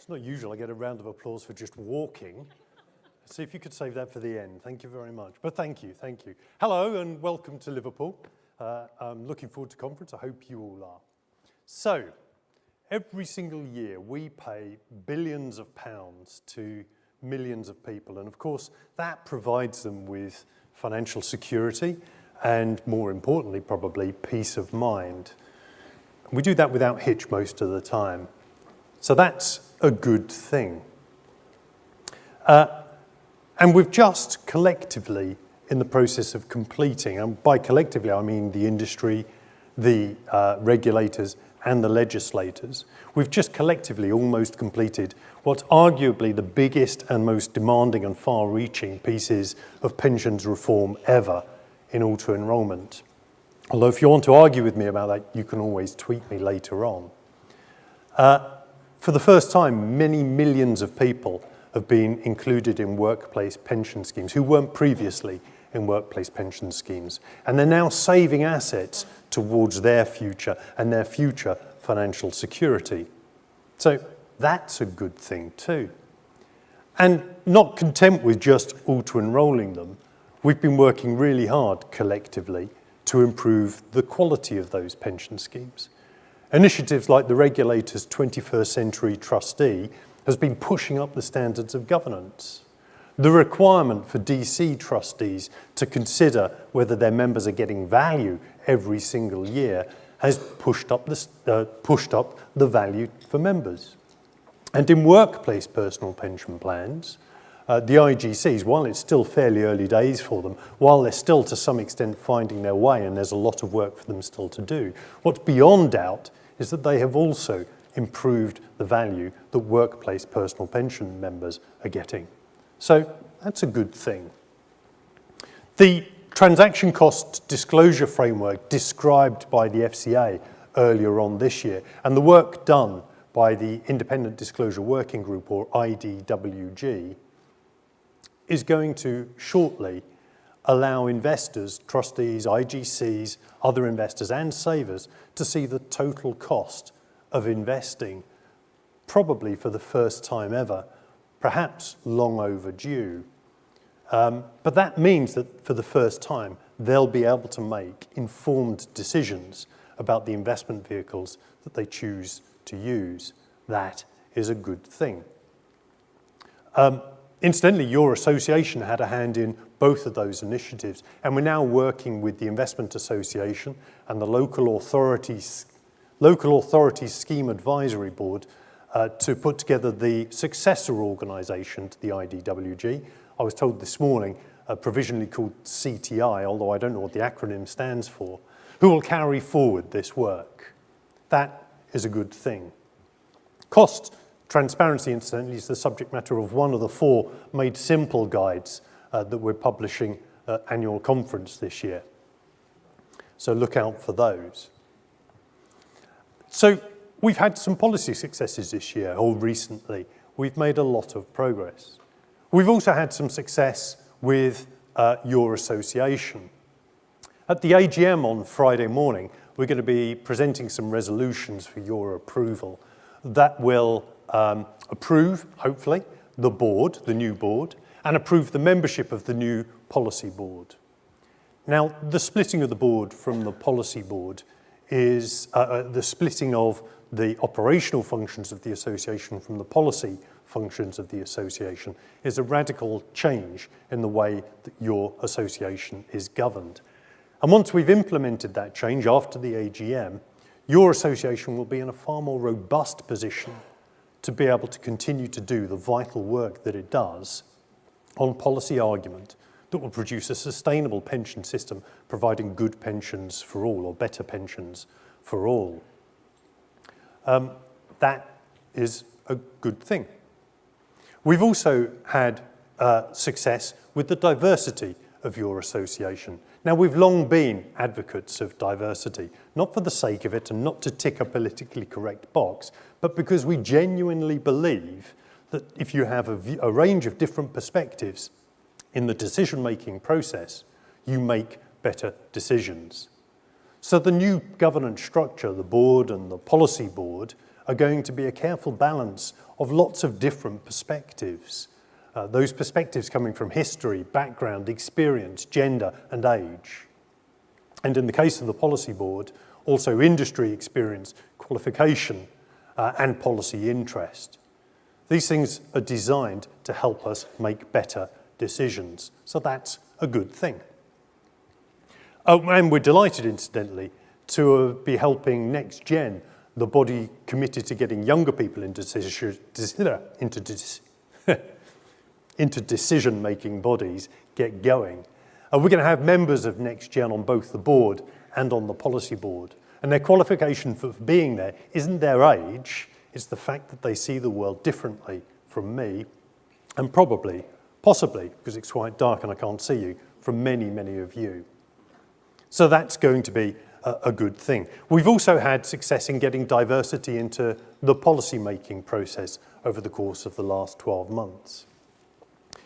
It's not usual I get a round of applause for just walking. See if you could save that for the end. Thank you very much. But thank you. Hello and welcome to Liverpool. I'm looking forward to conference. I hope you all are. So, every single year we pay billions of pounds to millions of people. And of course, that provides them with financial security and, more importantly, probably peace of mind. We do that without hitch most of the time. So that's a good thing. And we've just collectively, in the process of completing, and by collectively I mean the industry, the regulators and the legislators, we've just collectively almost completed what's arguably the biggest and most demanding and far-reaching pieces of pensions reform ever in auto-enrolment. Although if you want to argue with me about that, you can always tweet me later on. For the first time, many millions of people have been included in workplace pension schemes who weren't previously in workplace pension schemes. And they're now saving assets towards their future and their future financial security. So that's a good thing too. And not content with just auto-enrolling them, we've been working really hard collectively to improve the quality of those pension schemes. Initiatives like the regulator's 21st Century Trustee has been pushing up the standards of governance. The requirement for DC trustees to consider whether their members are getting value every single year has pushed up the value for members. And in workplace personal pension plans, the IGCs, while it's still fairly early days for them, while they're still to some extent finding their way and there's a lot of work for them still to do, what's beyond doubt is that they have also improved the value that workplace personal pension members are getting. So that's a good thing. The transaction cost disclosure framework described by the FCA earlier on this year and the work done by the Independent Disclosure Working Group, or IDWG, is going to shortly allow investors, trustees, IGCs, other investors and savers to see the total cost of investing, probably for the first time ever, perhaps long overdue. But that means that for the first time, they'll be able to make informed decisions about the investment vehicles that they choose to use. That is a good thing. Incidentally, your association had a hand in both of those initiatives, and we're now working with the Investment Association and the Local Authorities Scheme Advisory Board to put together the successor organisation to the IDWG. I was told this morning, provisionally called CTI, although I don't know what the acronym stands for, who will carry forward this work. That is a good thing. Cost transparency, incidentally, is the subject matter of one of the 4 Made Simple guides that we're publishing at Annual Conference this year. So look out for those. So we've had some policy successes this year, or recently. We've made a lot of progress. We've also had some success with your association. At the AGM on Friday morning, we're going to be presenting some resolutions for your approval that will approve, hopefully, the board, the new board, and approve the membership of the new policy board. Now, the splitting of the board from the policy board is the splitting of the operational functions of the association from the policy functions of the association is a radical change in the way that your association is governed. And once we've implemented that change after the AGM, your association will be in a far more robust position to be able to continue to do the vital work that it does on policy argument that will produce a sustainable pension system providing good pensions for all, or better pensions for all. That is a good thing. We've also had success with the diversity of your association. Now, we've long been advocates of diversity, not for the sake of it and not to tick a politically correct box, but because we genuinely believe that if you have a range of different perspectives in the decision-making process, you make better decisions. So the new governance structure, the board and the policy board, are going to be a careful balance of lots of different perspectives. Those perspectives coming from history, background, experience, gender, and age. And in the case of the Policy Board, also industry experience, qualification, and policy interest. These things are designed to help us make better decisions. So that's a good thing. Oh, and we're delighted, incidentally, to be helping Next Gen, the body committed to getting younger people into decision-making bodies, get going. We're going to have members of Next Gen on both the board and on the Policy Board. And their qualification for being there isn't their age, it's the fact that they see the world differently from me, and possibly, because it's quite dark and I can't see you, from many, many of you. So that's going to be a good thing. We've also had success in getting diversity into the policy-making process over the course of the last 12 months.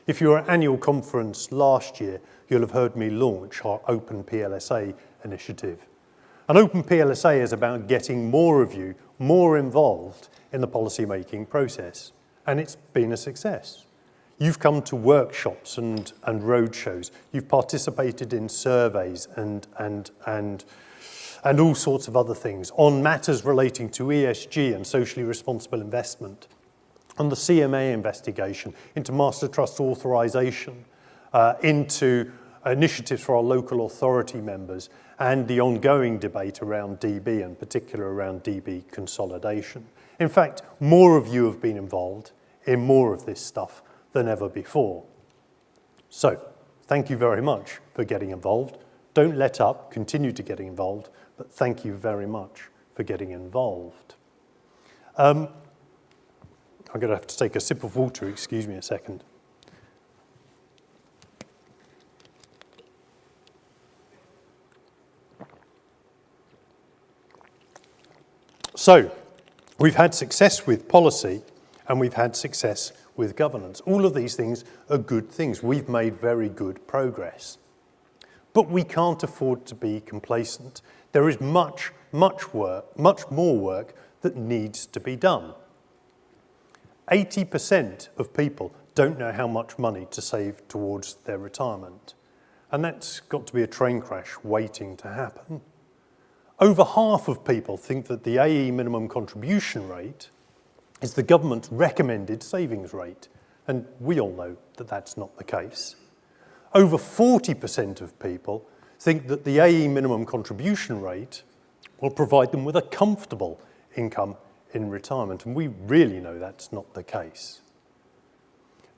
If you were at Annual Conference last year, you'll have heard me launch our Open PLSA initiative. An Open PLSA is about getting more of you more involved in the policy-making process, and it's been a success. You've come to workshops and roadshows. You've participated in surveys and all sorts of other things on matters relating to ESG and socially responsible investment, on the CMA investigation, into master trust authorisation, into initiatives for our local authority members, and the ongoing debate around DB, in particular around DB consolidation. In fact, more of you have been involved in more of this stuff than ever before. So, thank you very much for getting involved. Don't let up, continue to get involved, but thank you very much for getting involved. I'm going to have to take a sip of water, excuse me a second. So, we've had success with policy and we've had success with governance. All of these things are good things. We've made very good progress. But we can't afford to be complacent. There is much more work that needs to be done. 80% of people don't know how much money to save towards their retirement. And that's got to be a train crash waiting to happen. Over half of people think that the AE minimum contribution rate is the government's recommended savings rate, and we all know that that's not the case. Over 40% of people think that the AE minimum contribution rate will provide them with a comfortable income in retirement, and we really know that's not the case.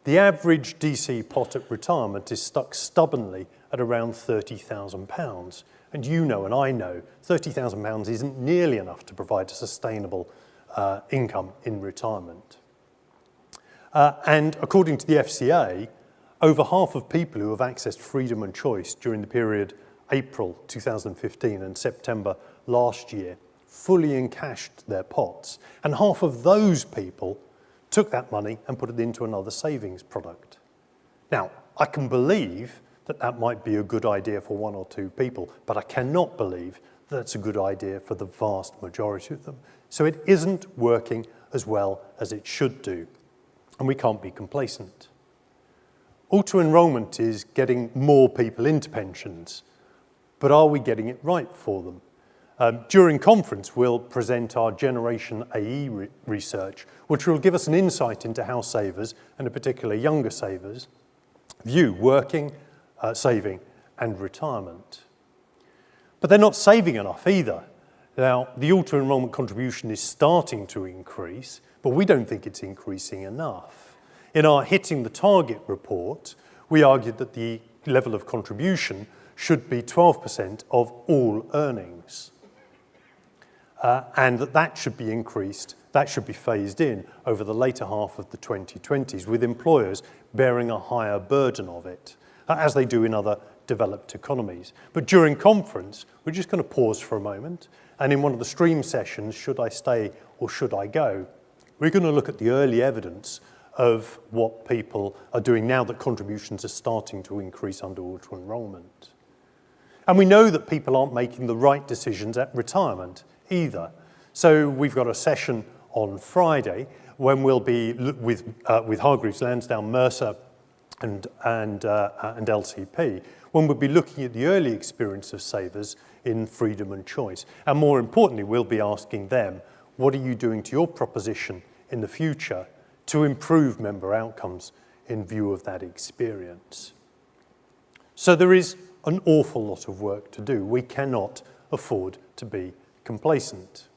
The average DC pot at retirement is stuck stubbornly at around £30,000. And you know and I know £30,000 isn't nearly enough to provide a sustainable income in retirement. And according to the FCA, over half of people who have accessed freedom and choice during the period April 2015 and September last year fully encashed their pots. And half of those people took that money and put it into another savings product. Now, I can believe that might be a good idea for one or two people, but I cannot believe that's a good idea for the vast majority of them. So it isn't working as well as it should do, and we can't be complacent. Auto-enrolment is getting more people into pensions, but are we getting it right for them? During conference, we'll present our Generation AE research, which will give us an insight into how savers, and in particular younger savers, view working, saving and retirement. But they're not saving enough either. Now, the auto-enrolment contribution is starting to increase, but we don't think it's increasing enough. In our Hitting the Target report, we argued that the level of contribution should be 12% of all earnings. And that should be increased, that should be phased in over the later half of the 2020s, with employers bearing a higher burden of it, as they do in other developed economies. But during conference, we're just going to pause for a moment, and in one of the stream sessions, Should I Stay or Should I Go?, we're going to look at the early evidence of what people are doing now that contributions are starting to increase under auto-enrolment. And we know that people aren't making the right decisions at retirement either. So we've got a session on Friday, when we'll be with Hargreaves Lansdown, Mercer and LCP, when we'll be looking at the early experience of savers in freedom and choice. And more importantly, we'll be asking them, what are you doing to your proposition in the future to improve member outcomes in view of that experience? So there is an awful lot of work to do. We cannot afford to be complacent.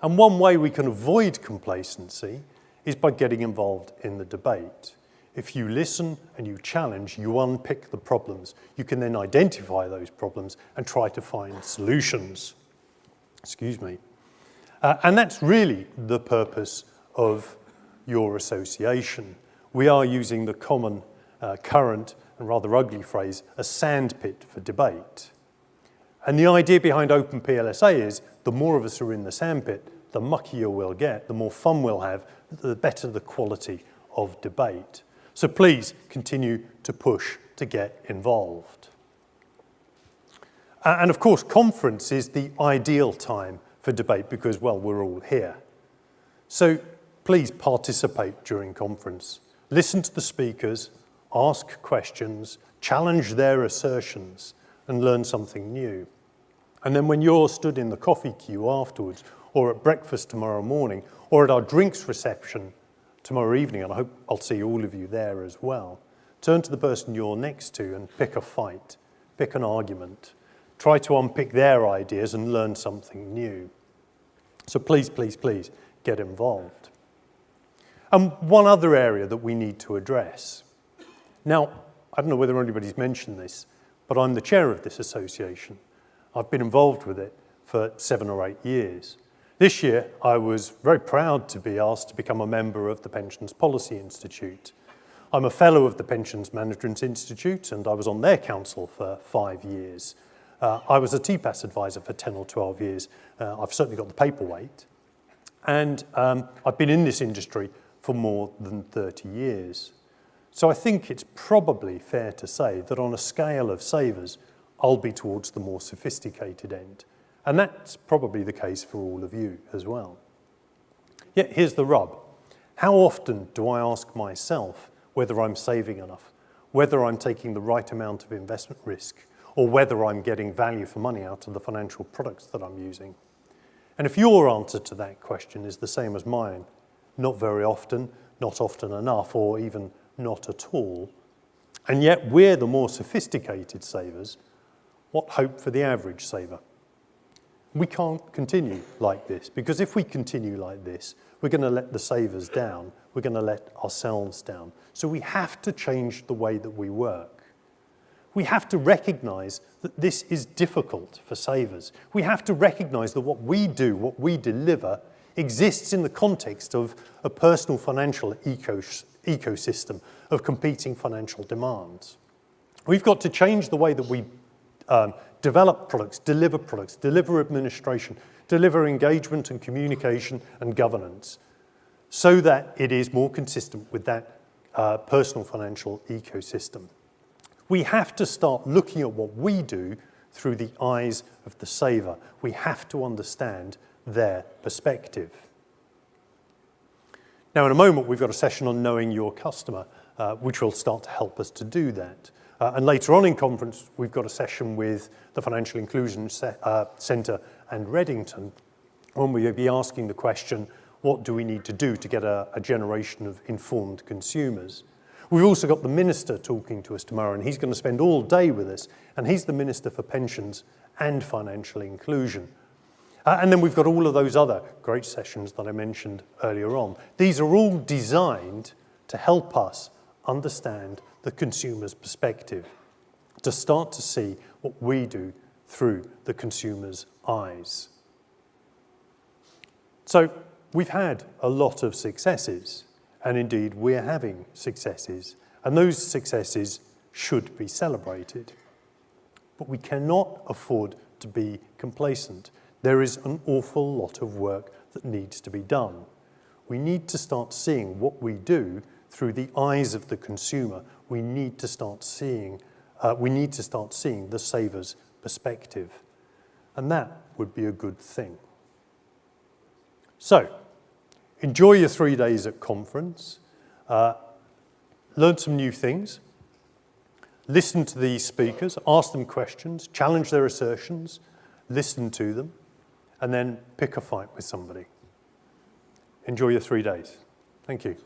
And one way we can avoid complacency is by getting involved in the debate. If you listen and you challenge, you unpick the problems. You can then identify those problems and try to find solutions. Excuse me. And that's really the purpose of your association. We are using the common, current and rather ugly phrase, a sandpit for debate. And the idea behind Open PLSA is the more of us are in the sandpit, the muckier we'll get, the more fun we'll have, the better the quality of debate. So please continue to push to get involved. And of course, conference is the ideal time for debate because, well, we're all here. So please participate during conference. Listen to the speakers, ask questions, challenge their assertions, and learn something new. And then when you're stood in the coffee queue afterwards, or at breakfast tomorrow morning, or at our drinks reception tomorrow evening, and I hope I'll see all of you there as well, turn to the person you're next to and pick a fight, pick an argument, try to unpick their ideas and learn something new. So please, please, please get involved. And one other area that we need to address. Now, I don't know whether anybody's mentioned this, but I'm the chair of this association. I've been involved with it for 7 or 8 years. This year, I was very proud to be asked to become a member of the Pensions Policy Institute. I'm a fellow of the Pensions Management Institute, and I was on their council for 5 years. I was a TPAS advisor for 10 or 12 years. I've certainly got the paperweight. And I've been in this industry for more than 30 years. So I think it's probably fair to say that on a scale of savers, I'll be towards the more sophisticated end. And that's probably the case for all of you as well. Yet here's the rub. How often do I ask myself whether I'm saving enough, whether I'm taking the right amount of investment risk, or whether I'm getting value for money out of the financial products that I'm using? And if your answer to that question is the same as mine, not very often, not often enough, or even not at all, and yet we're the more sophisticated savers, what hope for the average saver? We can't continue like this, because if we continue like this, we're going to let the savers down, we're going to let ourselves down. So we have to change the way that we work. We have to recognise that this is difficult for savers. We have to recognise that what we do, what we deliver, exists in the context of a personal financial ecosystem of competing financial demands. We've got to change the way that we develop products, deliver administration, deliver engagement and communication and governance, so that it is more consistent with that personal financial ecosystem. We have to start looking at what we do through the eyes of the saver. We have to understand their perspective. Now, in a moment, we've got a session on knowing your customer, which will start to help us to do that. And later on in conference, we've got a session with the Financial Inclusion Centre and Reddington, when we'll be asking the question, what do we need to do to get a generation of informed consumers? We've also got the Minister talking to us tomorrow, and he's going to spend all day with us, and he's the Minister for Pensions and Financial Inclusion. And then we've got all of those other great sessions that I mentioned earlier on. These are all designed to help us understand the consumer's perspective, to start to see what we do through the consumer's eyes. So we've had a lot of successes, and indeed we're having successes, and those successes should be celebrated. But we cannot afford to be complacent. There is an awful lot of work that needs to be done. We need to start seeing what we do through the eyes of the consumer. We need to start seeing the saver's perspective. And that would be a good thing. So, enjoy your 3 days at conference, learn some new things, listen to these speakers, ask them questions, challenge their assertions, listen to them, and then pick a fight with somebody. Enjoy your 3 days. Thank you.